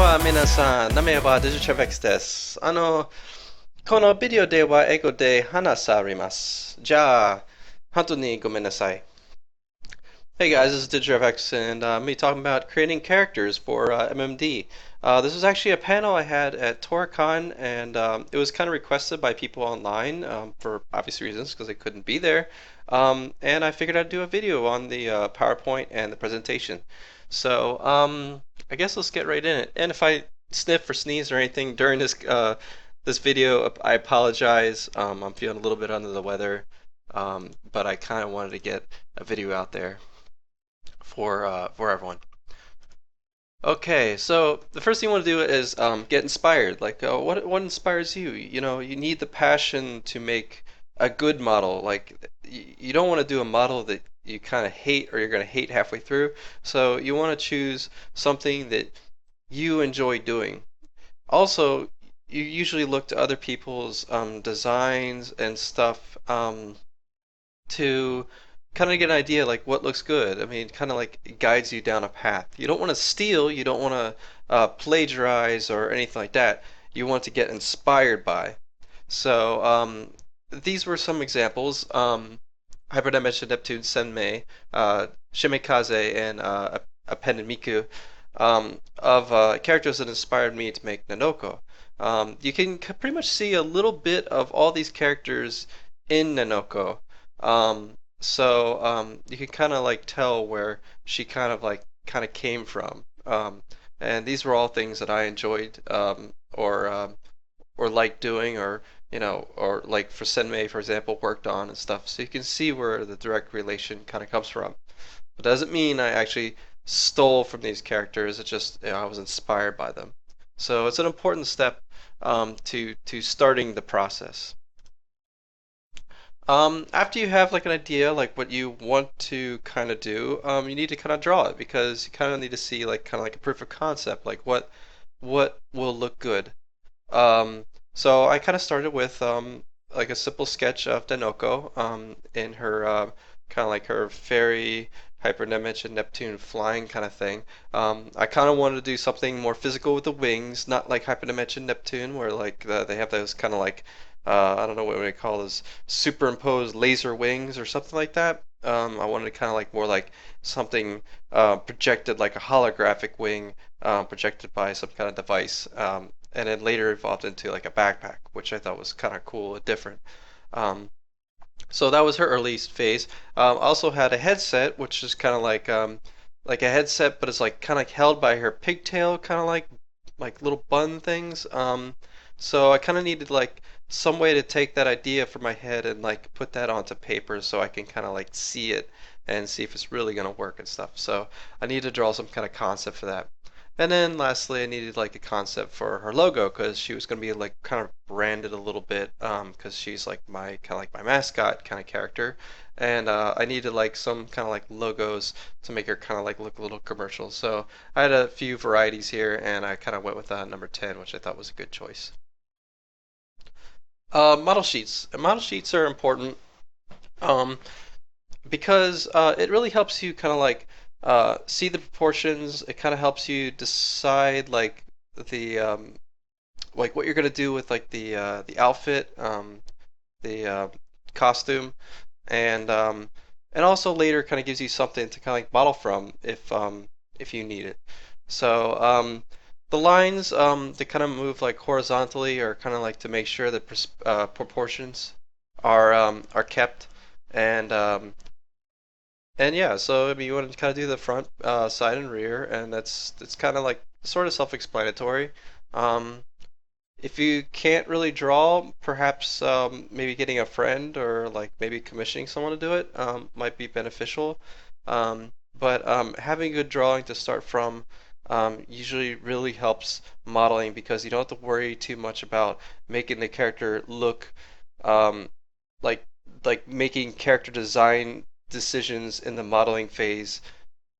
は皆さん、名前は Digitrevx です。このビデオでは英語で話されます。じゃあ、本当にごめんなさい。Hey guys, this is Digitrevx and me talking about creating characters for MMD. This was actually a panel I had at TorCon and it was kind of requested by people online for obvious reasons because they couldn't be there. And I figured I'd do a video on the PowerPoint and the presentation. So I guess let's get right in it. And if I sniff or sneeze or anything during this video, I apologize. I'm feeling a little bit under the weather, but I kind of wanted to get a video out there for everyone. Okay, so the first thing you want to do is get inspired. Like, what inspires you? You know, you need the passion to make a good model. Like, you don't want to do a model that you kind of hate or you're going to hate halfway through. So you want to choose something that you enjoy doing. Also, you usually look to other people's designs and stuff to kind of get an idea like what looks good. I mean, kind of like guides you down a path. You don't want to steal, you don't want to plagiarize or anything like that. You want to get inspired by. So these were some examples. Hyperdimension Neptune Senmei, Shimekaze, and Appended Miku of characters that inspired me to make Nanoko. You can pretty much see a little bit of all these characters in Nanoko. You can kind of like tell where she kind of came from. And these were all things that I enjoyed or liked doing or like for Senmei, for example, worked on and stuff. So you can see where the direct relation kind of comes from. It doesn't mean I actually stole from these characters. It just I was inspired by them. So it's an important step to starting the process. After you have like an idea, like what you want to kind of do, you need to kind of draw it because you kind of need to see like kind of like a proof of concept, like what will look good. So I kind of started with like a simple sketch of Danoko in her kind of like her fairy hyperdimension Neptune flying kind of thing. I kind of wanted to do something more physical with the wings, not like hyperdimension Neptune where like they have those kind of like I don't know what we call those superimposed laser wings or something like that. I wanted to kind of like more like something projected like a holographic wing projected by some kind of device. And then later evolved into like a backpack, which I thought was kind of cool and different. Um, so that was her early phase. Also had a headset, which is kind of like a headset, but it's like kind of held by her pigtail, kind of like little bun things. So I kind of needed like some way to take that idea from my head and like put that onto paper so I can kind of like see it and see if it's really gonna work and stuff. So I need to draw some kind of concept for that. And then lastly, I needed like a concept for her logo because she was going to be like kind of branded a little bit because she's like my kind of like my mascot kind of character, and I needed like some kind of like logos to make her kind of like look a little commercial. So I had a few varieties here, and I kind of went with number 10, which I thought was a good choice. Model sheets. Model sheets are important. Um, because it really helps you kind of see the proportions. It kind of helps you decide the like what you're gonna do with like the outfit, the costume, and um, and also later kind of gives you something to kind of like model from if you need it. So the lines they kind of move like horizontally or kind of like to make sure that proportions are kept and yeah, so I mean, you want to kind of do the front, side, and rear, and that's kind of like sort of self-explanatory. Um, if you can't really draw, perhaps maybe getting a friend or like maybe commissioning someone to do it might be beneficial. But having good drawing to start from usually really helps modeling because you don't have to worry too much about making the character look um, like making character design decisions in the modeling phase.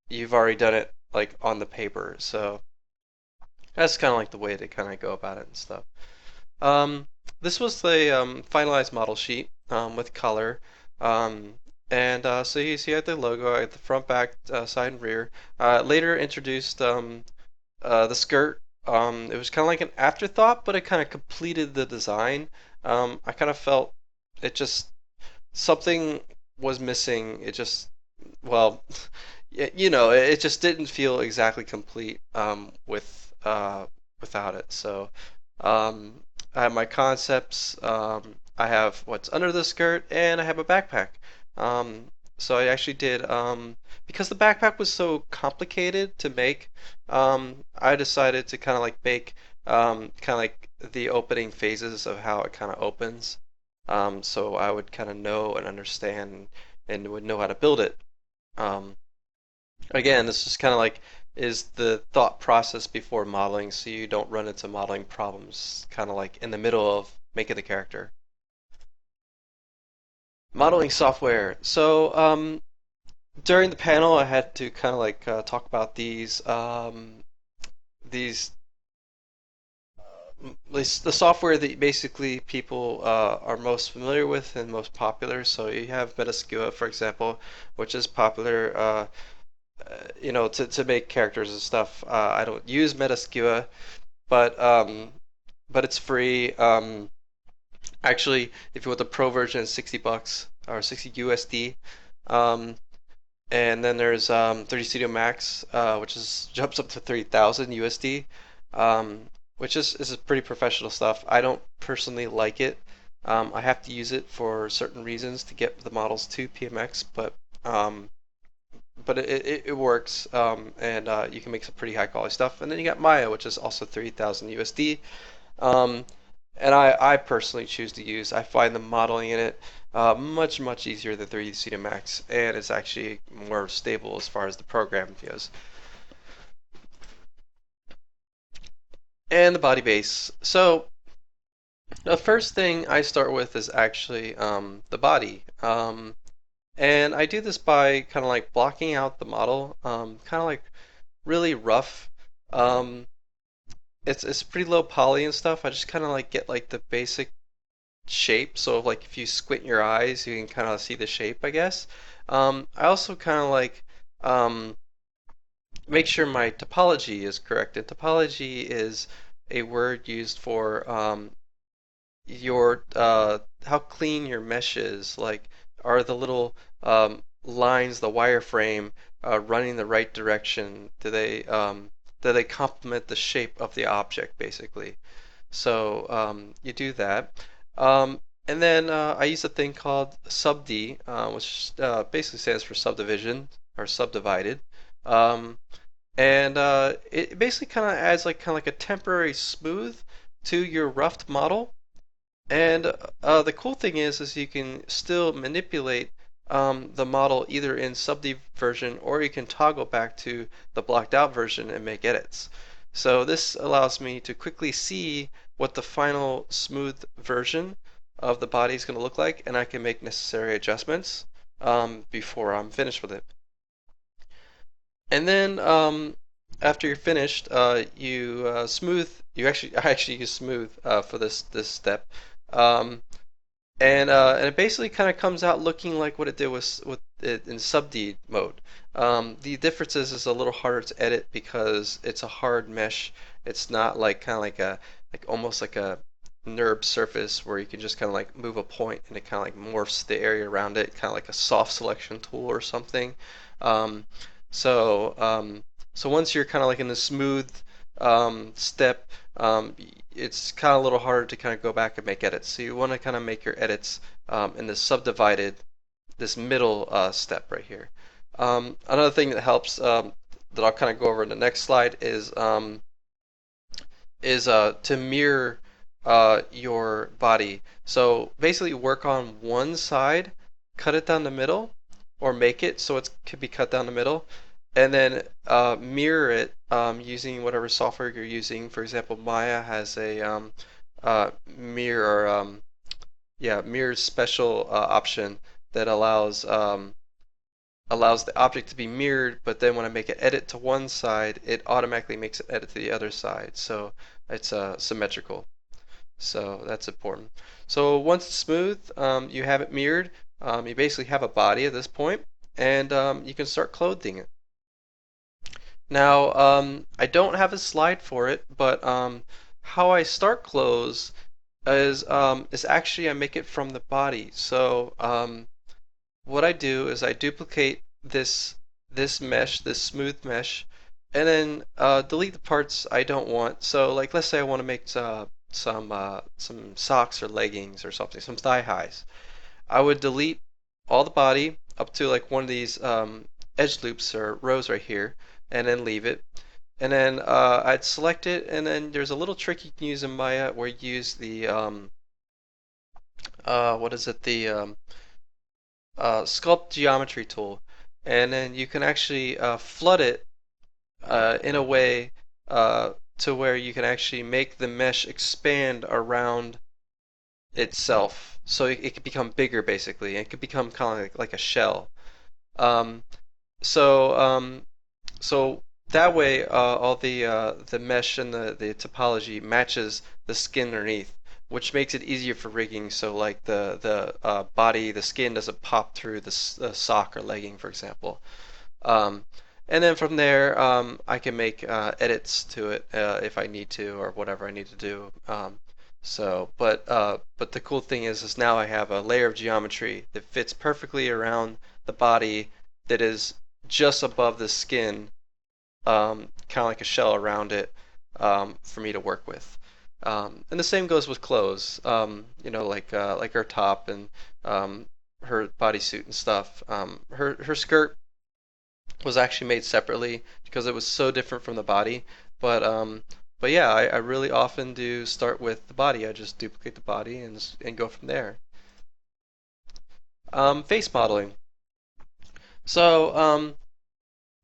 You've already done it like on the paper, so that's kind of like the way to kind of go about it and stuff. Um, this was the finalized model sheet with color. Um, and so you see at the logo at the front, back, side, and rear. Later introduced the skirt It was kind of like an afterthought, but it kind of completed the design. I kind of felt it just something was missing. It just, well, it just didn't feel exactly complete without it. So I have my concepts. I have what's under the skirt, and I have a backpack. Um, so I actually did because the backpack was so complicated to make. I decided to kind of like make kind of like the opening phases of how it kind of opens. So I would kind of know and understand and would know how to build it. Um, Again, this is kind of like is the thought process before modeling, so you don't run into modeling problems kind of like in the middle of making the character. Modeling software. So during the panel, I had to kind of like talk about these the software that basically people are most familiar with and most popular. So you have Metascua, for example, which is popular. To make characters and stuff. I don't use Metascua, but it's free. Actually, if you want the pro version, it's $60 or 60 USD. Um, and then there's 30 Studio Max, which jumps up to 3,000 USD, which is pretty professional stuff. I don't personally like it. I have to use it for certain reasons to get the models to PMX, um, but it works, and you can make some pretty high quality stuff. And then you got Maya, which is also 3,000 USD. Um, and I personally choose to use. I find the modeling in it much easier than 3D Studio Max, and it's actually more stable as far as the program goes. And the body base. So the first thing I start with is actually the body. And I do this by kind of like blocking out the model, kind of like really rough. Um, it's pretty low poly and stuff. I just kind of like get like the basic shape. So like if you squint your eyes, you can kind of see the shape, I guess. I also kind of like um, make sure my topology is correct. And topology is a word used for your how clean your mesh is. Like, are the little lines, the wireframe, running the right direction? Do they complement the shape of the object, basically? So you do that. And then I use a thing called subd, which basically stands for subdivision or subdivided. Um, and it basically kind of adds like kind of like a temporary smooth to your roughed model. And the cool thing is you can still manipulate the model either in subd version or you can toggle back to the blocked out version and make edits. So this allows me to quickly see what the final smooth version of the body is going to look like, and I can make necessary adjustments before I'm finished with it. And then after you're finished, you smooth. I actually use smooth for this step. Um, and it basically kind of comes out looking like what it did with it in subd mode. The difference is it's a little harder to edit because it's a hard mesh. It's not like kind of like almost like a NURB surface where you can just kind of like move a point and it kind of like morphs the area around it, kind of like a soft selection tool or something. Um, so so once you're kind of like in the smooth step, it's kind of a little harder to kind of go back and make edits. So you want to kind of make your edits in this subdivided, this middle step right here. Another thing that helps that I'll kind of go over in the next slide is to mirror your body. So basically work on one side, cut it down the middle, or make it so it could be cut down the middle, and then mirror it using whatever software you're using. For example, Maya has a mirror, mirror special option that allows the object to be mirrored, but then when I make an edit to one side, it automatically makes an edit to the other side. So it's symmetrical. So that's important. So once it's smooth, you have it mirrored. You basically have a body at this point, and you can start clothing it. Now, I don't have a slide for it, but how I start clothes is actually I make it from the body. So what I do is I duplicate this mesh, this smooth mesh, and then delete the parts I don't want. So like let's say I want to make some socks or leggings or something, some thigh highs. I would delete all the body up to like one of these edge loops or rows right here, and then leave it. And then I'd select it, and then there's a little trick you can use in Maya where you use the what is it, the sculpt geometry tool, and then you can actually flood it in a way to where you can actually make the mesh expand around itself, so it could become bigger basically. It could become kind of like a shell. Um, so um, so that way, all the mesh and the topology matches the skin underneath, which makes it easier for rigging. So like the body, the skin doesn't pop through the sock or legging, for example. Um, and then from there, I can make edits to it if I need to, or whatever I need to do. But the cool thing is now I have a layer of geometry that fits perfectly around the body that is just above the skin, kind of like a shell around it, for me to work with. And the same goes with clothes. Like her top and her bodysuit and stuff. Her skirt was actually made separately because it was so different from the body. But yeah, I really often do start with the body. I just duplicate the body and go from there. Face modeling. So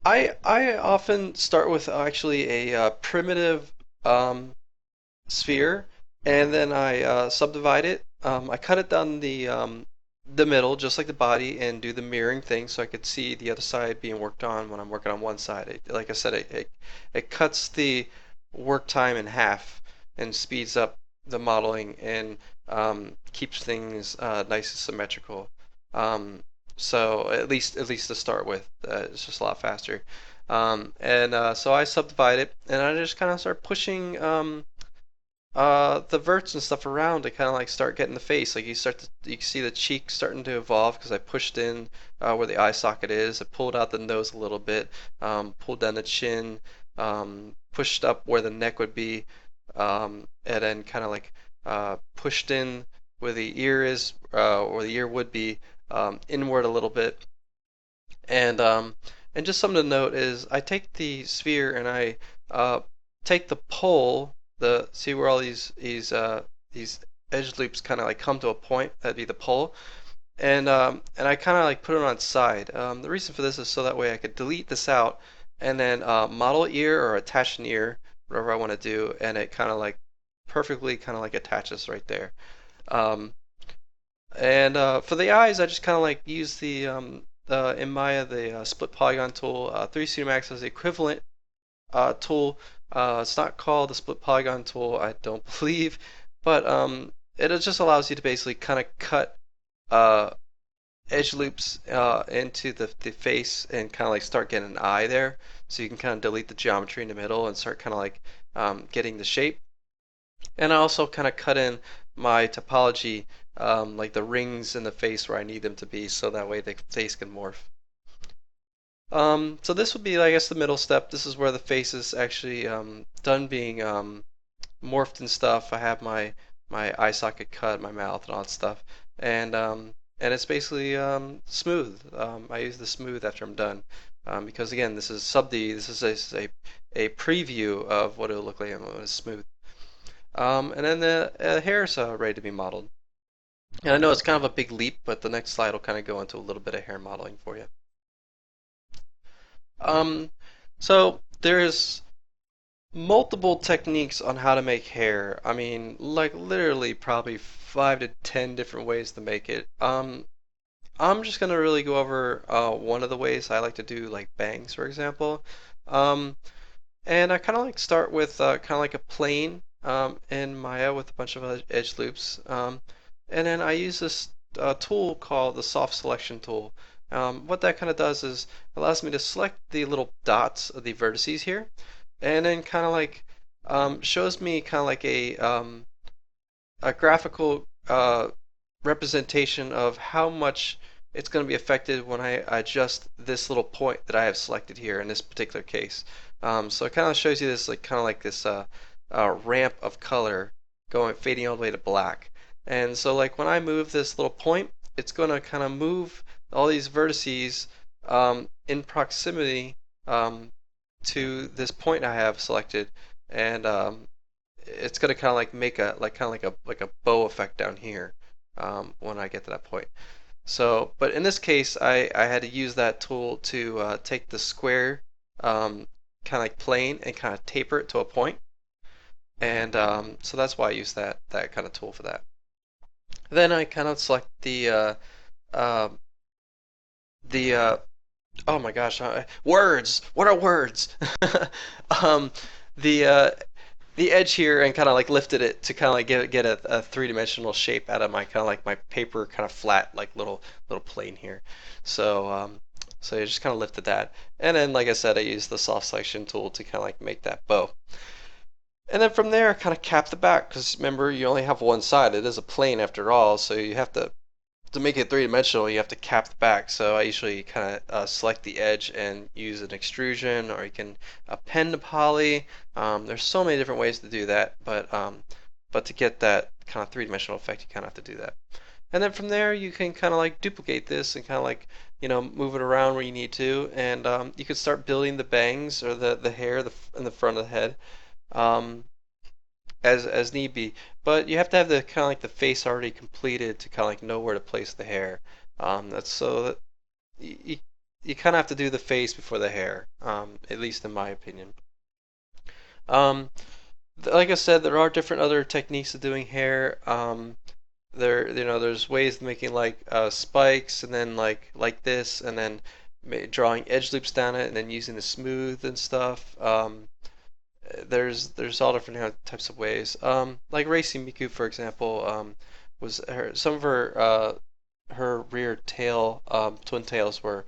I often start with actually a primitive sphere, and then I subdivide it. I cut it down the middle, just like the body, and do the mirroring thing so I could see the other side being worked on when I'm working on one side. Like I said, it cuts the work time in half and speeds up the modeling and keeps things nice and symmetrical. So at least to start with, it's just a lot faster. And so I subdivide it, and I just kind of start pushing the verts and stuff around to kind of like start getting the face. Like you can see the cheek starting to evolve because I pushed in where the eye socket is. I pulled out the nose a little bit, pulled down the chin, pushed up where the neck would be, and then kind of like pushed in where the ear is, or the ear would be, inward a little bit. And just something to note is I take the sphere and I take the pole, the see where all these edge loops kind of like come to a point. That'd be the pole, and I kind of like put it on its side. The reason for this is so that way I could delete this out and then model ear or attach an ear, whatever I want to do, and it kind of like perfectly kind of like attaches right there. Um, and For the eyes, I just kind of like use the in Maya the split polygon tool. 3D Max has the equivalent tool. It's not called the split polygon tool, I don't believe, but it just allows you to basically kind of cut uh, edge loops into the face and kind of like start getting an eye there. So you can kind of delete the geometry in the middle and start kind of like getting the shape. And I also kind of cut in my topology, like the rings in the face where I need them to be, so that way the face can morph. So this would be, I guess, the middle step. This is where the face is actually done being morphed and stuff. I have my eye socket cut, my mouth, and all that stuff, and it's basically smooth. I use the smooth after I'm done, because again, this is sub D. This is a preview of what it'll look like when it's smooth. And then the hair is ready to be modeled. And I know it's kind of a big leap, but the next slide will kind of go into a little bit of hair modeling for you. Um, so there's multiple techniques on how to make hair. I mean, like literally probably 5 to 10 different ways to make it. I'm just gonna really go over one of the ways I like to do like bangs, for example. Um, and I kind of like start with kind of like a plane in Maya with a bunch of edge loops. And then I use this tool called the soft selection tool. What that kind of does is allows me to select the little dots of the vertices here, and then kind of like shows me kind of like a graphical representation of how much it's going to be affected when I adjust this little point that I have selected here in this particular case. So it kind of shows you this like kind of like this ramp of color going fading all the way to black. And so like when I move this little point, it's going to kind of move all these vertices in proximity to this point I have selected, and it's going to kind of like make a like a bow effect down here when I get to that point. So, but in this case, I had to use that tool to take the square kind of like plane and kind of taper it to a point, and so that's why I use that kind of tool for that. Then I kind of select uh, the oh my gosh, words. What are words? um, the uh, the edge here and kind of like lifted it to kind of like get a three-dimensional shape out of my kind of like my paper kind of flat like little plane here. So so I just kind of lifted that, and then like I said, I used the soft selection tool to kind of like make that bow. And then from there, I kind of cap the back because remember you only have one side. It is a plane after all, so you have to make it three-dimensional, you have to cap the back. So I usually kind of select the edge and use an extrusion, or you can append a poly. There's so many different ways to do that, but to get that kind of three-dimensional effect, you kind of have to do that. And then from there, you can kind of like duplicate this and kind of like move it around where you need to, and you could start building the bangs or the hair in the front of the head. Um, as need be. But you have to have the kind of like the face already completed to kind of like know where to place the hair. That's so that you kind of have to do the face before the hair, at least in my opinion. Um, like I said, there are different other techniques of doing hair. There's ways of making like spikes and then like this, and then drawing edge loops down it, and then using the smooth and stuff. There's all different types of ways. Like Racing Miku, for example, was some of her rear tail twin tails were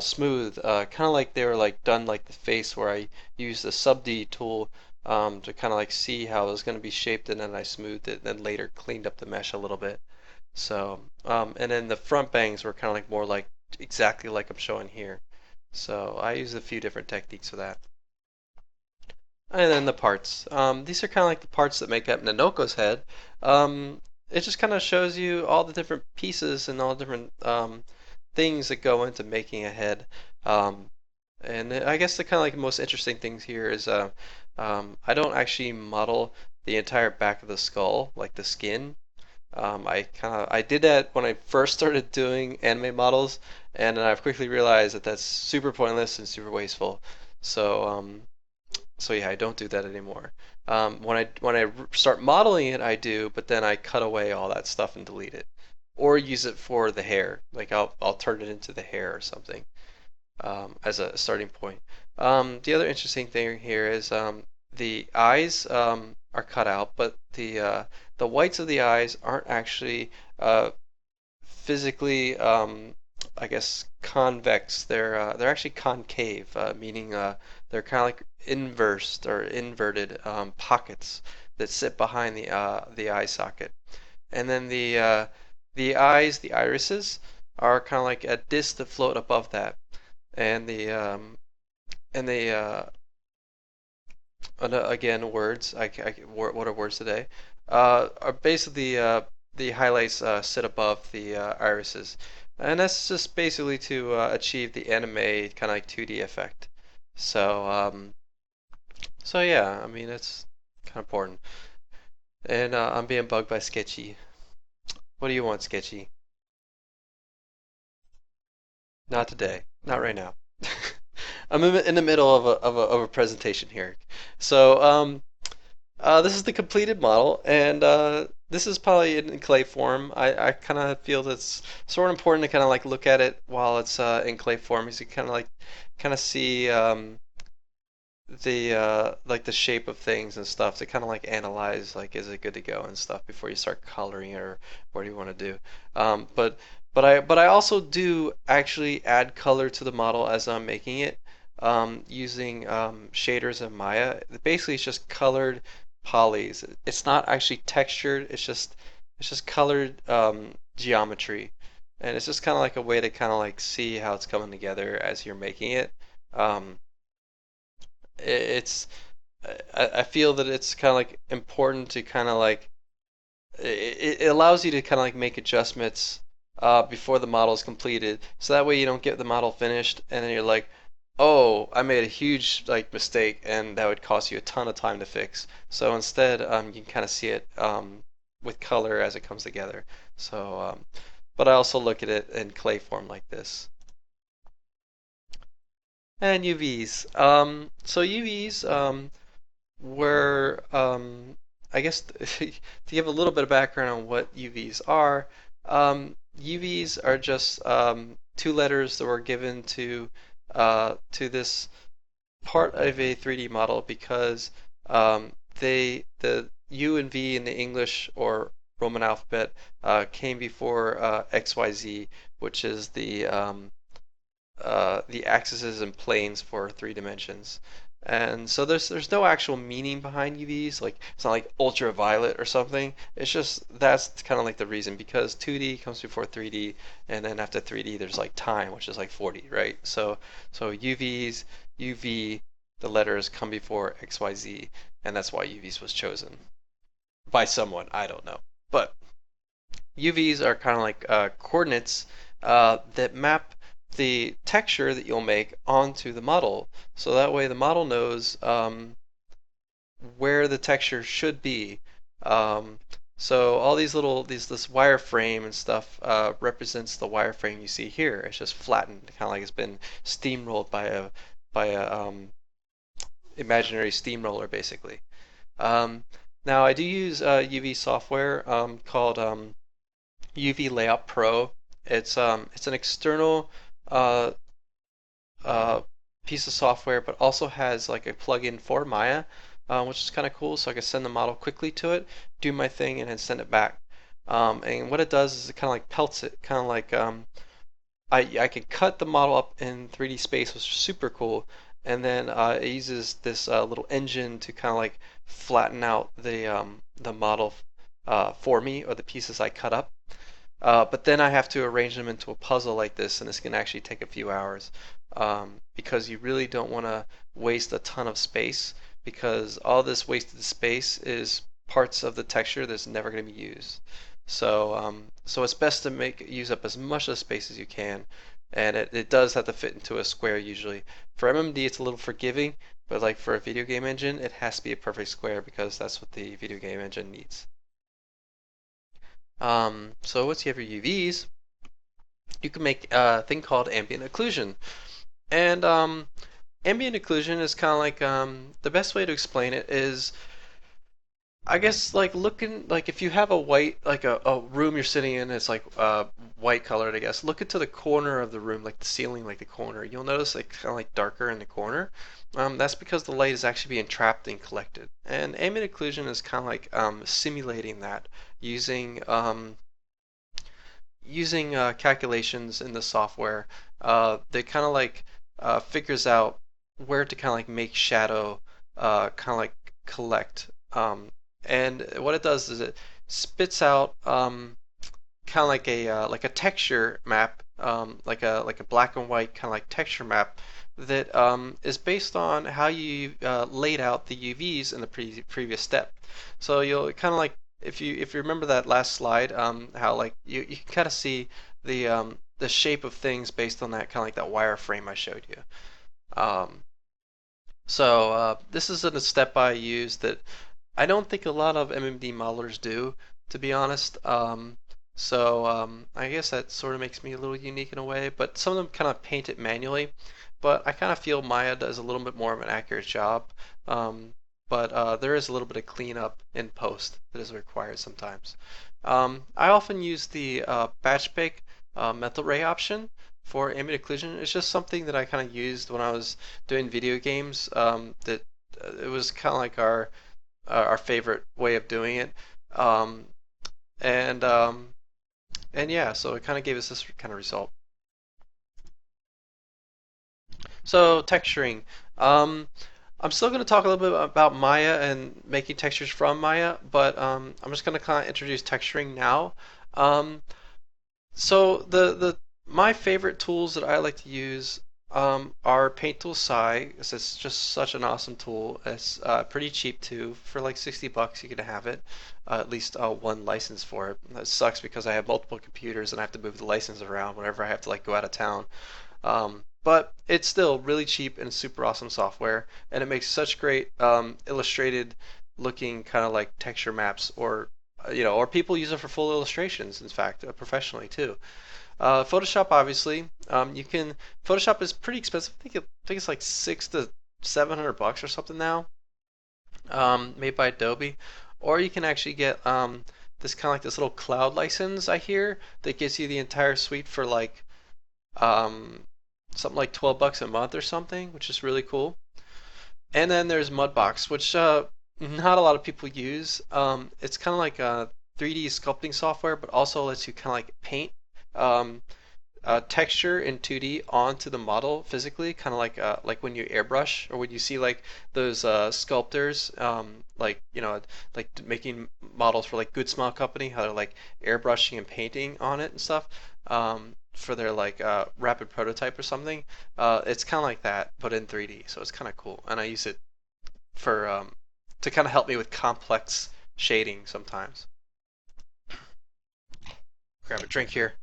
smooth, kind of like they were like done like the face, where I used the sub D tool to kind of like see how it was going to be shaped, and then I smoothed it, and then later cleaned up the mesh a little bit. So and then the front bangs were kind of like more like exactly like I'm showing here. So I used a few different techniques for that. And then the parts. These are kind of like the parts that make up Nanoko's head. It just kind of shows you all the different pieces and all the different things that go into making a head. And I guess the kind of like most interesting things here is I don't actually model the entire back of the skull, like the skin. I did that when I first started doing anime models, and then I've quickly realized that that's super pointless and super wasteful. So so yeah, I don't do that anymore. When I start modeling it, I do, but then I cut away all that stuff and delete it, or use it for the hair. Like I'll turn it into the hair or something as a starting point. The other interesting thing here is the eyes are cut out, but the whites of the eyes aren't actually physically I guess convex. They're actually concave, meaning they're kind of like inversed or inverted pockets that sit behind the eye socket. And then the eyes, the irises, are kind of like a disc that float above that. And again, words. What are words today? Are basically the highlights sit above the irises, and that's just basically to achieve the anime kind of like 2D effect. So so yeah, I mean it's kind of important. And I'm being bugged by Sketchy. What do you want, Sketchy? Not today. Not right now. I'm in the middle of a presentation here. So this is the completed model, and this is probably in clay form. I kind of feel that's sort of important to kind of like look at it while it's in clay form, because you kind of see the like the shape of things and stuff to kind of like analyze like is it good to go and stuff before you start coloring it or what do you want to do. But but I also do actually add color to the model as I'm making it using shaders and Maya. Basically, it's just colored polys. It's not actually textured. It's just colored geometry, and it's just kind of like a way to kind of like see how it's coming together as you're making it. Um, it's I feel that it's kind of like important to kind of like it allows you to kind of like make adjustments before the model is completed, so that way you don't get the model finished and then you're like, oh, I made a huge like mistake and that would cost you a ton of time to fix. So instead, you can kind of see it with color as it comes together. So, but I also look at it in clay form like this. And UVs. So UVs, where I guess to give a little bit of background on what UVs are, UVs are just two letters that were given to this part of a 3D model because the U and V in the English or Roman alphabet came before XYZ, which is the axes and planes for 3 dimensions. And so there's no actual meaning behind UVs. Like it's not like ultraviolet or something. It's just that's kind of like the reason because 2D comes before 3D, and then after 3D there's like time, which is like 40, right? So UVs, UV, the letters come before XYZ, and that's why UVs was chosen by someone. I don't know, but UVs are kind of like coordinates that map the texture that you'll make onto the model. So that way the model knows where the texture should be. Um, so all these this wireframe and stuff represents the wireframe you see here. It's just flattened, kind of like it's been steamrolled by a imaginary steamroller, basically. Um, Now I do use UV software called UV Layout Pro. It's an external uh, uh, piece of software, but also has like a plugin for Maya, which is kind of cool. So I can send the model quickly to it, do my thing, and then send it back. And what it does is it kind of like pelts it, kind of like I can cut the model up in 3D space, which is super cool. And then it uses this little engine to kind of like flatten out the model for me or the pieces I cut up. But then I have to arrange them into a puzzle like this, and this can actually take a few hours because you really don't want to waste a ton of space because all this wasted space is parts of the texture that's never going to be used. So it's best to use up as much of the space as you can, and it does have to fit into a square usually. For MMD, it's a little forgiving, but like for a video game engine, it has to be a perfect square because that's what the video game engine needs. So once you have your UVs, you can make a thing called ambient occlusion. And ambient occlusion is kind of like the best way to explain it is, I guess, like looking like if you have a white like a room you're sitting in, it's like white colored, I guess. Look into the corner of the room, like the ceiling, like the corner. You'll notice like kind of like darker in the corner. That's because the light is actually being trapped and collected. And ambient occlusion is kind of like simulating that using calculations in the software that kind of like figures out where to kind of like make shadow kind of like collect. And what it does is it spits out kind of like a texture map, like a black and white kind of like texture map that is based on how you laid out the UVs in the previous step. So you'll kind of like if you remember that last slide, how like you can kind of see the shape of things based on that kind of like that wireframe I showed you. Um, so this is a step I use that I don't think a lot of MMD modelers do, to be honest. I guess that sort of makes me a little unique in a way, but some of them kind of paint it manually. But I kind of feel Maya does a little bit more of an accurate job. But there is a little bit of cleanup in post that is required sometimes. I often use the batch bake mental ray option for ambient occlusion. It's just something that I kind of used when I was doing video games. That it was kind of like our favorite way of doing it. Um, and And yeah, so it kind of gave us this kind of result. So texturing. Um, I'm still going to talk a little bit about Maya and making textures from Maya, but I'm just going to kind of introduce texturing now. Um, so the my favorite tools that I like to use are Paint Tool Sci. It's just such an awesome tool. It's pretty cheap too. For like 60 bucks, you can have it. At least one license for it. That sucks because I have multiple computers and I have to move the license around whenever I have to like go out of town. But it's still really cheap and super awesome software, and it makes such great illustrated looking kind of like texture maps, or or people use it for full illustrations. In fact, professionally too. Photoshop, obviously, you can. Photoshop is pretty expensive. I think it's like 600 to 700 bucks or something now, made by Adobe. Or you can actually get this kind of like this little cloud license I hear that gives you the entire suite for like um, something like 12 bucks a month or something, which is really cool. And then there's Mudbox, which not a lot of people use. It's kind of like a 3D sculpting software, but also lets you kind of like paint um, texture in 2D onto the model physically, kind of like when you airbrush or when you see like those sculptors, like like making models for like Good Smile Company, how they're like airbrushing and painting on it and stuff, for their like rapid prototype or something. It's kind of like that, but in 3D, so it's kind of cool, and I use it for to kind of help me with complex shading sometimes. Grab a drink here.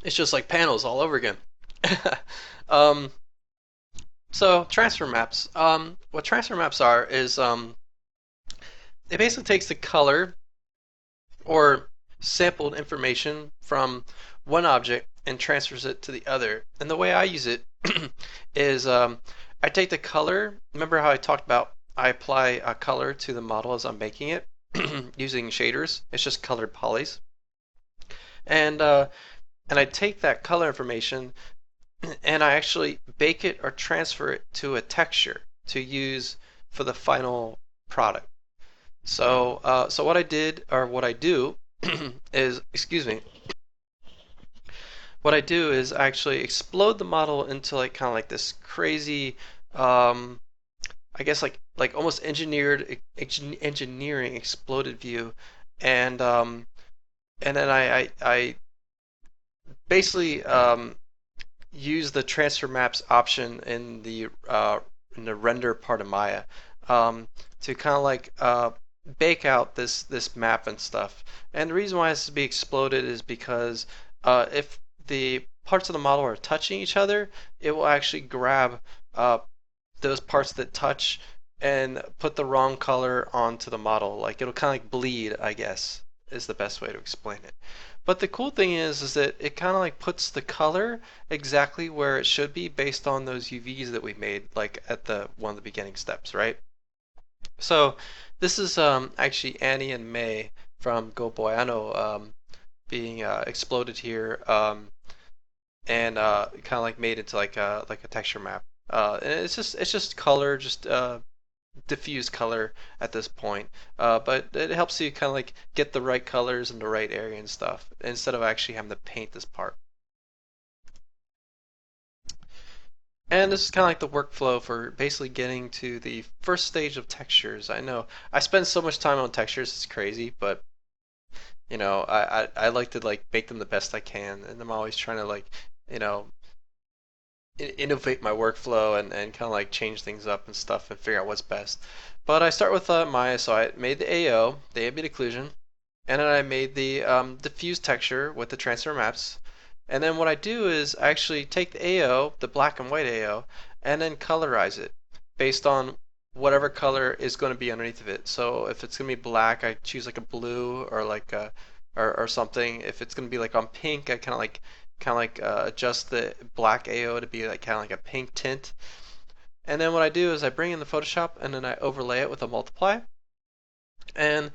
It's just like panels all over again. um, so transfer maps. What transfer maps are is it basically takes the color or sampled information from one object and transfers it to the other. And the way I use it is I take the color. Remember how I talked about I apply a color to the model as I'm making it using shaders. It's just colored polys. And and I take that color information and I actually bake it or transfer it to a texture to use for the final product. So what I did, or what I do, is, excuse me, what I do is actually explode the model into like kind of like this crazy, um, I guess like almost engineering exploded view, and and then I basically use the transfer maps option in the render part of Maya to kind of like bake out this map and stuff. And the reason why it has to be exploded is because if the parts of the model are touching each other, it will actually grab uh, those parts that touch and put the wrong color onto the model. Like it'll kind of like bleed, I guess, is the best way to explain it. But the cool thing is that it kind of like puts the color exactly where it should be based on those UVs that we made, like at the one of the beginning steps, right? So this is actually Annie and May from Go Boyano being exploded here, and kind of like made into like a texture map. And it's just color, just diffuse color at this point. But it helps you kind of like get the right colors in the right area and stuff instead of actually having to paint this part. And this is kind of like the workflow for basically getting to the first stage of textures. I know I spend so much time on textures, it's crazy, but I like to like make them the best I can, and I'm always trying to like, you know, innovate my workflow and kind of like change things up and stuff and figure out what's best. But I start with Maya, so I made the AO, the ambient occlusion, and then I made the diffuse texture with the transfer maps. And then what I do is I actually take the AO, the black and white AO, and then colorize it based on whatever color is going to be underneath of it. So if it's going to be black, I choose like a blue or like a or something. If it's going to be like on pink, I kind of like adjust the black AO to be like kind of like a pink tint. And then what I do is I bring in the Photoshop and then I overlay it with a multiply. And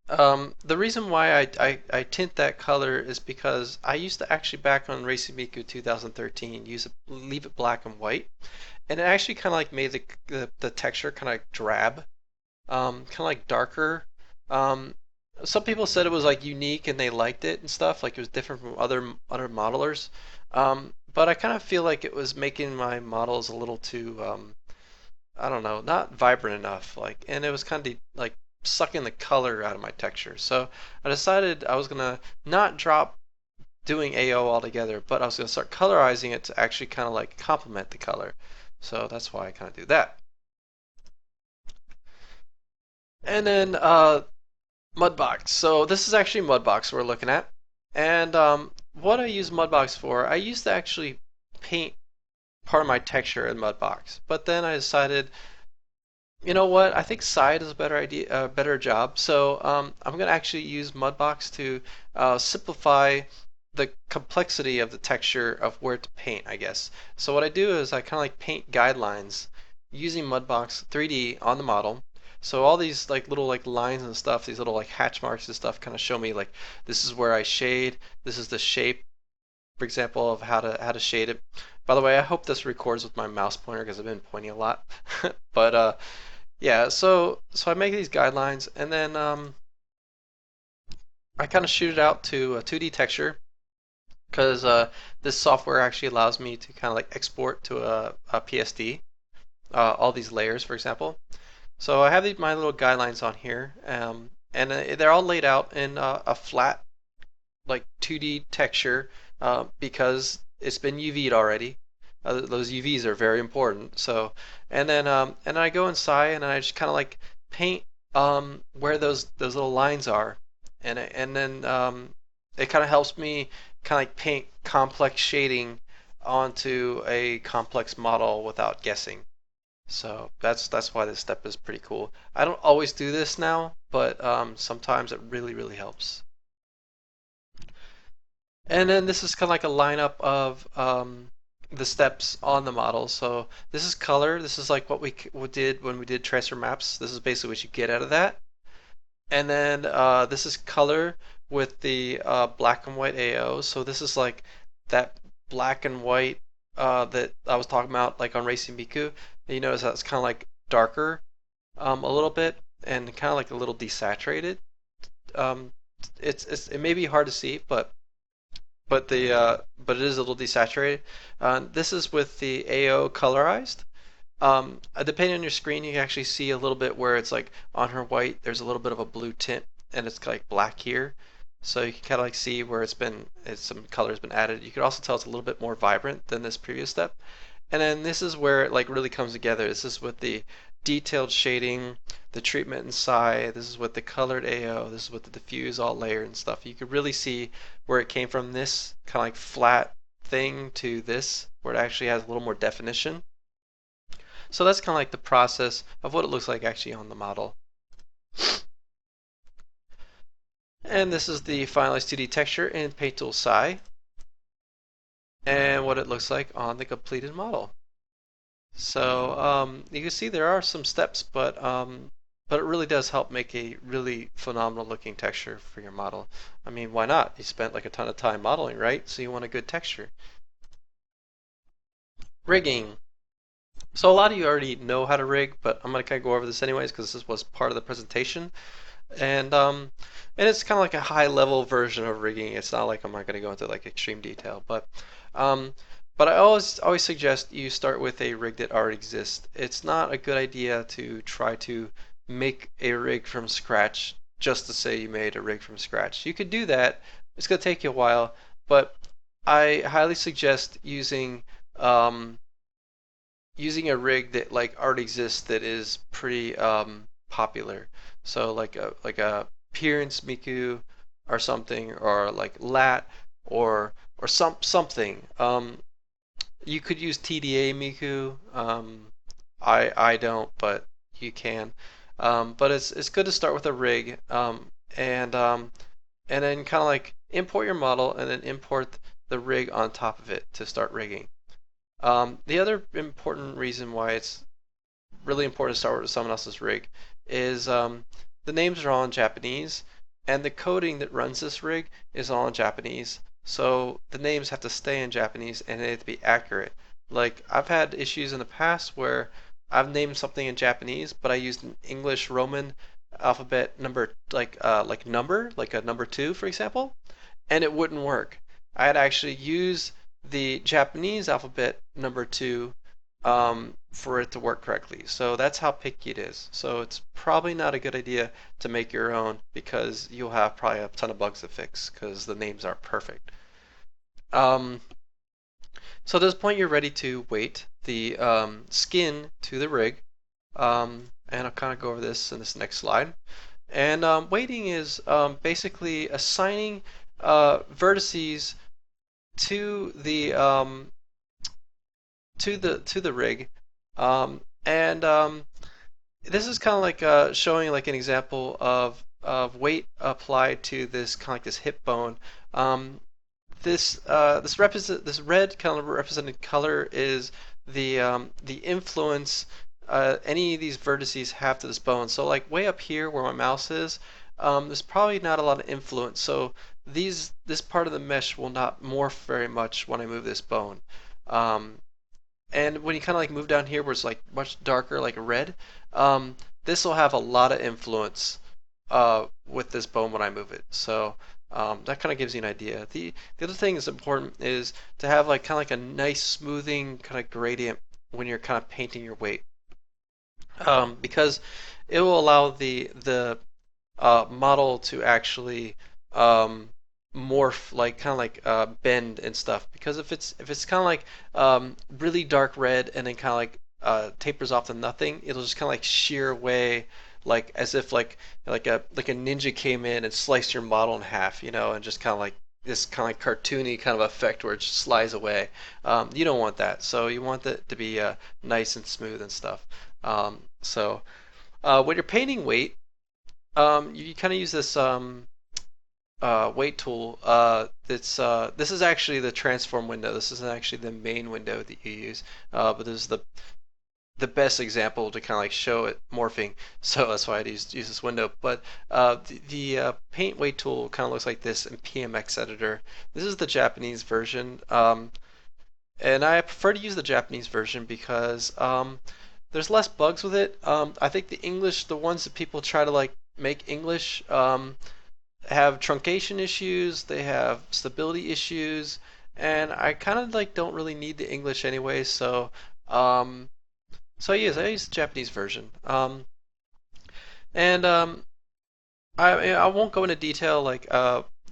the reason why I tint that color is because I used to actually back on Racing Miku 2013 leave it black and white, and it actually kind of like made the texture kind of like drab, kind of like darker. Um, Some people said it was like unique and they liked it and stuff, like it was different from other modelers. But I kind of feel like it was making my models a little too I don't know, not vibrant enough. Like, and it was kind of like sucking the color out of my texture. So I decided I was gonna not drop doing AO altogether, but I was gonna start colorizing it to actually kind of like complement the color. So that's why I kind of do that. And then Mudbox. So this is actually Mudbox we're looking at. And what I use Mudbox for, I used to actually paint part of my texture in Mudbox, but then I decided, you know what? I think side is a better idea, a better job. So I'm going to actually use Mudbox to simplify the complexity of the texture of where to paint, I guess. So what I do is I kind of like paint guidelines using Mudbox 3D on the model. So all these like little like lines and stuff, these little like hatch marks and stuff kind of show me like this is where I shade, this is the shape, for example, of how to shade it. By the way, I hope this records with my mouse pointer because I've been pointing a lot. But yeah, so I make these guidelines and then I kind of shoot it out to a 2D texture because this software actually allows me to kind of like export to a PSD, all these layers, for example. So I have my little guidelines on here, and they're all laid out in a flat like 2D texture because it's been UV'd already. Those UVs are very important. So, and then I go inside and I just kind of like paint where those little lines are, and then it kind of helps me kind of like paint complex shading onto a complex model without guessing. So that's why this step is pretty cool. I don't always do this now, but sometimes it really helps. And then this is kind of like a lineup of the steps on the model. So this is color. This is like what we did when we did transfer maps. This is basically what you get out of that. And then this is color with the black and white AO. So this is like that black and white that I was talking about, like on Racing Miku. You notice that it's kind of like darker a little bit and kind of like a little desaturated. Um, it may be hard to see, but it is a little desaturated. This is with the AO colorized. Depending on your screen, you can actually see a little bit where it's like on her white, there's a little bit of a blue tint, and it's like black here. So you can kind of like see where some color has been added. You can also tell it's a little bit more vibrant than this previous step. And then this is where it like really comes together. This is with the detailed shading, the treatment inside. This is with the colored AO. This is with the diffuse all layered and stuff. You could really see where it came from this kind of like flat thing to this, where it actually has a little more definition. So that's kind of like the process of what it looks like actually on the model. And this is the finalized 2D texture in Paint Tool Psi, and what it looks like on the completed model. So you can see there are some steps, but it really does help make a really phenomenal looking texture for your model. I mean, why not? You spent like a ton of time modeling, right? So you want a good texture. Rigging. So a lot of you already know how to rig, but I'm gonna kind of go over this anyways because this was part of the presentation. And it's kind of like a high level version of rigging. It's not like I'm not going to go into like extreme detail, um, but I always suggest you start with a rig that already exists. It's not a good idea to try to make a rig from scratch just to say you made a rig from scratch. You could do that. It's going to take you a while, but I highly suggest um, using a rig that like already exists that is pretty popular. So like a Appearance Miku or something, or like Lat or something. You could use TDA Miku. I don't, but you can. But it's good to start with a rig, and then kind of like import your model and then import the rig on top of it to start rigging. The other important reason why it's really important to start with someone else's rig is the names are all in Japanese, and the coding that runs this rig is all in Japanese. So the names have to stay in Japanese and they have to be accurate. Like I've had issues in the past where I've named something in Japanese, but I used an English Roman alphabet number like number, like a number two, for example, and it wouldn't work. I had to actually use the Japanese alphabet number two for it to work correctly. So that's how picky it is. So it's probably not a good idea to make your own because you'll have probably a ton of bugs to fix because the names aren't perfect. Um, so at this point, you're ready to weight the skin to the rig. And I'll kind of go over this in this next slide. And weighting is basically assigning vertices to the to the rig, and this is kind of like showing like an example of weight applied to this kind of like this hip bone. Um, this red kind of represented color is the influence any of these vertices have to this bone. So like way up here where my mouse is, there's probably not a lot of influence. So this part of the mesh will not morph very much when I move this bone. Um, and when you kind of like move down here where it's like much darker, like red, this will have a lot of influence with this bone when I move it. So that kind of gives you an idea. The other thing that's important is to have like kind of like a nice smoothing kind of gradient when you're kind of painting your weight, because it will allow the model to actually um, morph, like kind of like bend and stuff. Because if it's kind of like really dark red and then kind of like tapers off to nothing, it'll just kind of like shear away, like as if like a ninja came in and sliced your model in half, and just kind of like this kind of like cartoony kind of effect where it just slides away. You don't want that, so you want it to be nice and smooth and stuff. So when you're painting weight, you kind of use this weight tool. This is actually the transform window. This isn't actually the main window that you use, but this is the best example to kind of like show it morphing. So that's why I use this window. But the paint weight tool kind of looks like this in PMX editor. This is the Japanese version, and I prefer to use the Japanese version because there's less bugs with it. I think the ones that people try to like make English, have truncation issues, they have stability issues, and I kind of like don't really need the English anyway. Um, I use the Japanese version. And I won't go into detail. Like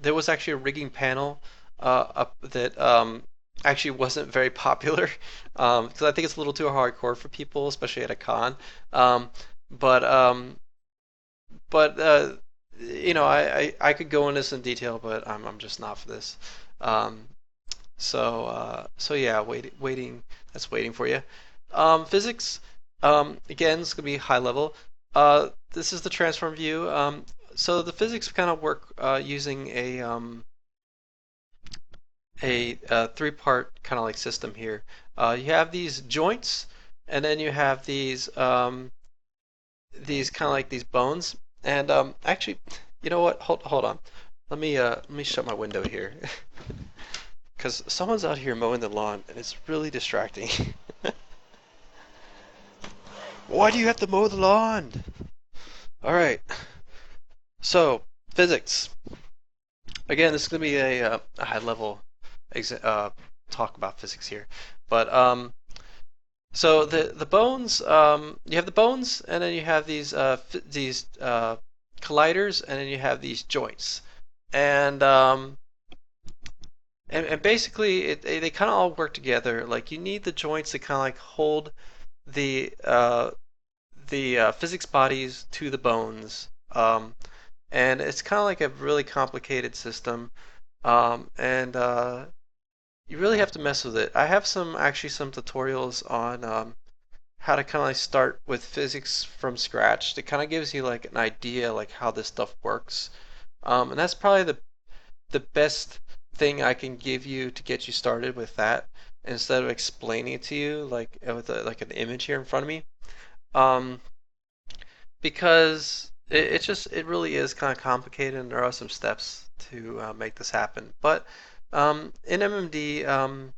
there was actually a rigging panel up that actually wasn't very popular because I think it's a little too hardcore for people, especially at a con. Um, but um, but I could go into this in detail, but I'm just not for this. Um, so yeah, waiting. That's waiting for you. Physics. Again, it's gonna be high level. This is the transform view. So the physics kind of work using a three-part kind of like system here. You have these joints, and then you have these kind of like these bones. And actually, you know what? Hold on. Let me shut my window here, because someone's out here mowing the lawn, and it's really distracting. Why do you have to mow the lawn? All right. So physics. Again, this is gonna be a high level talk about physics here, but so the bones, you have the bones, and then you have these colliders, and then you have these joints, and and basically they kind of all work together. Like you need the joints to kind of like hold the physics bodies to the bones, and it's kind of like a really complicated system, and you really have to mess with it. I have some tutorials on how to kind of like start with physics from scratch. It kind of gives you like an idea like how this stuff works, and that's probably the best thing I can give you to get you started with that instead of explaining it to you like with like an image here in front of me. Um, because it really is kind of complicated and there are some steps to make this happen. But in MMD,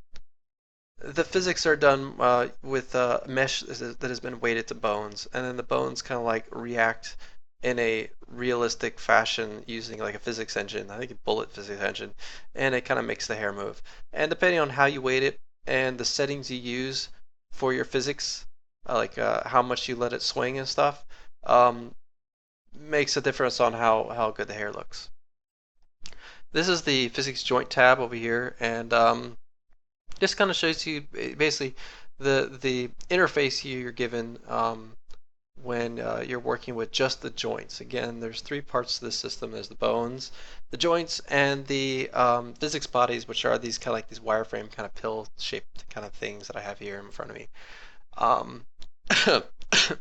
the physics are done with mesh that has been weighted to bones, and then the bones kind of like react in a realistic fashion using like a physics engine. I think a bullet physics engine, and it kind of makes the hair move. And depending on how you weight it and the settings you use for your physics, how much you let it swing and stuff, um, makes a difference on how good the hair looks. This is the physics joint tab over here, and this kind of shows you basically the interface you're given when you're working with just the joints. Again, there's three parts to this system. There's the bones, the joints, and the physics bodies, which are these kind of like these wireframe kind of pill-shaped kind of things that I have here in front of me. Um,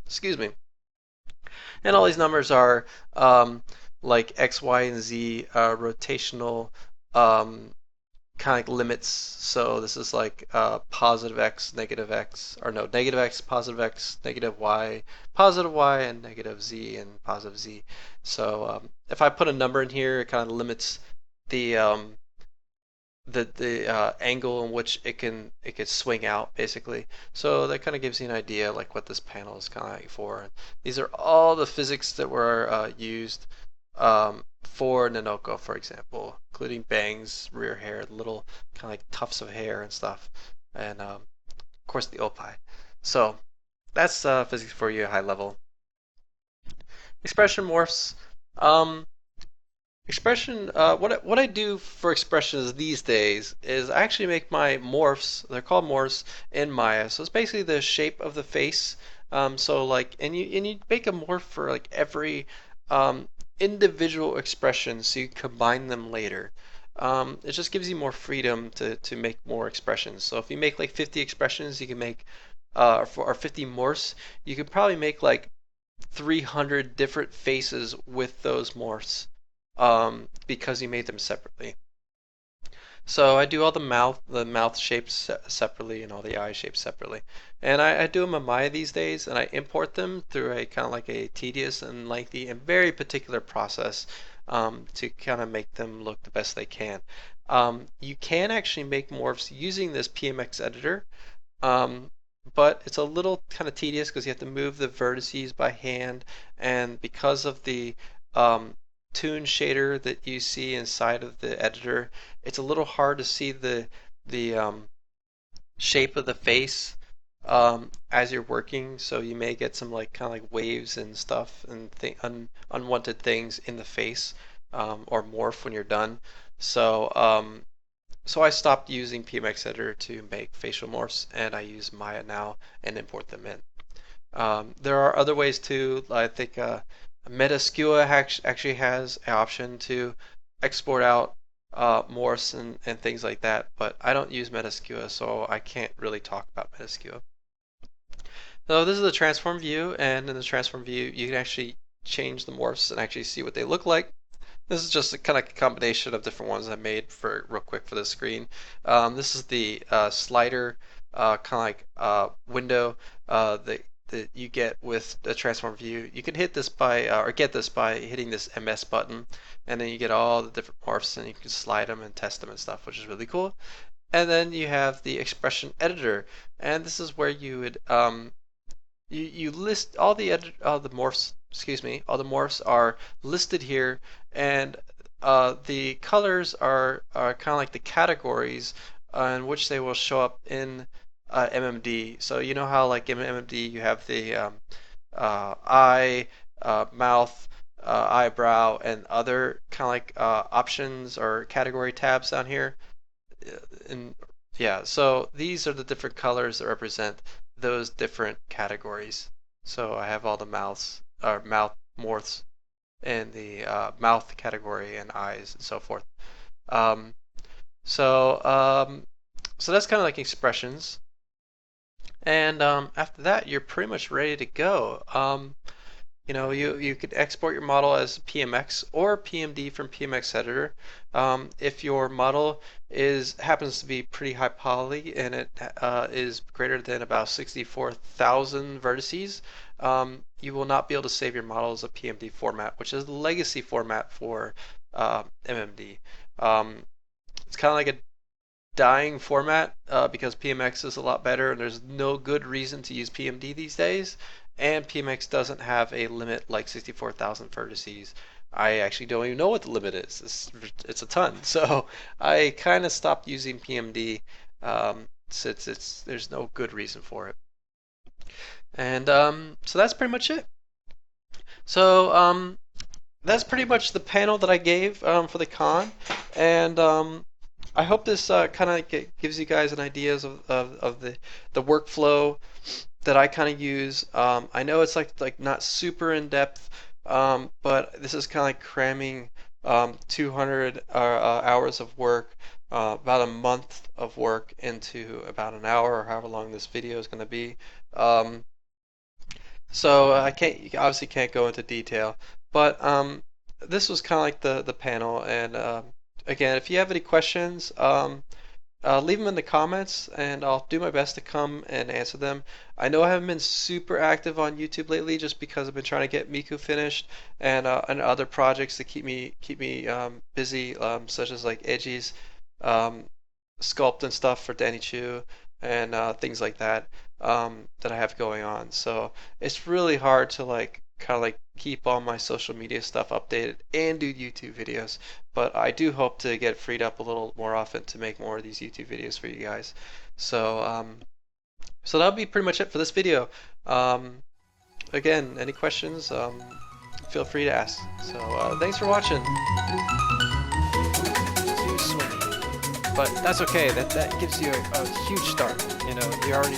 excuse me. And all these numbers are like X, Y, and Z rotational kind of like limits. So this is like positive X, negative X, or no, negative X, negative Y, and negative Z, and positive Z. So if I put a number in here, it kind of limits the angle in which it could swing out basically. So that kind of gives you an idea like what this panel is kind of like for. These are all the physics that were used for Nanoko, for example, including bangs, rear hair, little kind of like tufts of hair and stuff, and of course the opie. So that's physics for you at high level. Expression morphs. Um, what I do for expressions these days is I actually make my morphs. They're called morphs in Maya. So it's basically the shape of the face. So like, and you make a morph for like every individual expression, so you combine them later. It just gives you more freedom to make more expressions. So if you make like 50 expressions, you can make or 50 morphs, you could probably make like 300 different faces with those morphs because you made them separately. So I do all the mouth shapes separately and all the eye shapes separately. And I do them in Maya these days, and I import them through a kind of like a tedious and lengthy and very particular process to kind of make them look the best they can. You can actually make morphs using this PMX editor, um, but it's a little kind of tedious because you have to move the vertices by hand, and because of the toon shader that you see inside of the editor, it's a little hard to see the shape of the face as you're working. So you may get some like kind of like waves and stuff and unwanted things in the face or morph when you're done. So I stopped using PMX editor to make facial morphs, and I use Maya now and import them in. There are other ways too. I think Metascua actually has an option to export out morphs and things like that, but I don't use Metascua, so I can't really talk about Metascua. So this is the transform view, and in the transform view, you can actually change the morphs and actually see what they look like. This is just a kind of combination of different ones I made for real quick for this screen. This is the slider kind of like window that you get with the transform view. You can hit this by or get this by hitting this MS button, and then you get all the different morphs, and you can slide them and test them and stuff, which is really cool. And then you have the expression editor, and this is where you would you list all the morphs. Excuse me, all the morphs are listed here, and the colors are kind of like the categories in which they will show up in MMD. So you know how like in MMD you have the eye, mouth, eyebrow, and other kind of like options or category tabs down here. And yeah, so these are the different colors that represent those different categories. So I have all the mouths or mouth morphs in the mouth category and eyes and so forth. Um, so so that's kind of like expressions. And after that, you're pretty much ready to go. You could export your model as PMX or PMD from PMX editor. If your model happens to be pretty high poly and it is greater than about 64,000 vertices, you will not be able to save your model as a PMD format, which is the legacy format for MMD. It's kind of like a dying format because PMX is a lot better and there's no good reason to use PMD these days. and PMX doesn't have a limit like 64,000 vertices. I actually don't even know what the limit is. It's a ton. So I kind of stopped using PMD since there's no good reason for it. And so that's pretty much it. So that's pretty much the panel that I gave for the con, and I hope this kind of gives you guys an idea of the workflow that I kind of use. I know it's like not super in depth, but this is kind of like cramming 200 hours of work, about a month of work into about an hour or however long this video is going to be. So obviously can't go into detail, but this was kind of like the panel. And again, if you have any questions, leave them in the comments, and I'll do my best to come and answer them. I know I haven't been super active on YouTube lately, just because I've been trying to get Miku finished and other projects to keep me busy, such as like Edgy's sculpt and stuff for Danny Chu and things like that that I have going on. So it's really hard to like kind of like keep all my social media stuff updated and do YouTube videos. But I do hope to get freed up a little more often to make more of these YouTube videos for you guys. So so that'll be pretty much it for this video. Again, any questions? Feel free to ask. So thanks for watching. Too swingy. But that's okay. That gives you a huge start. You know, you're already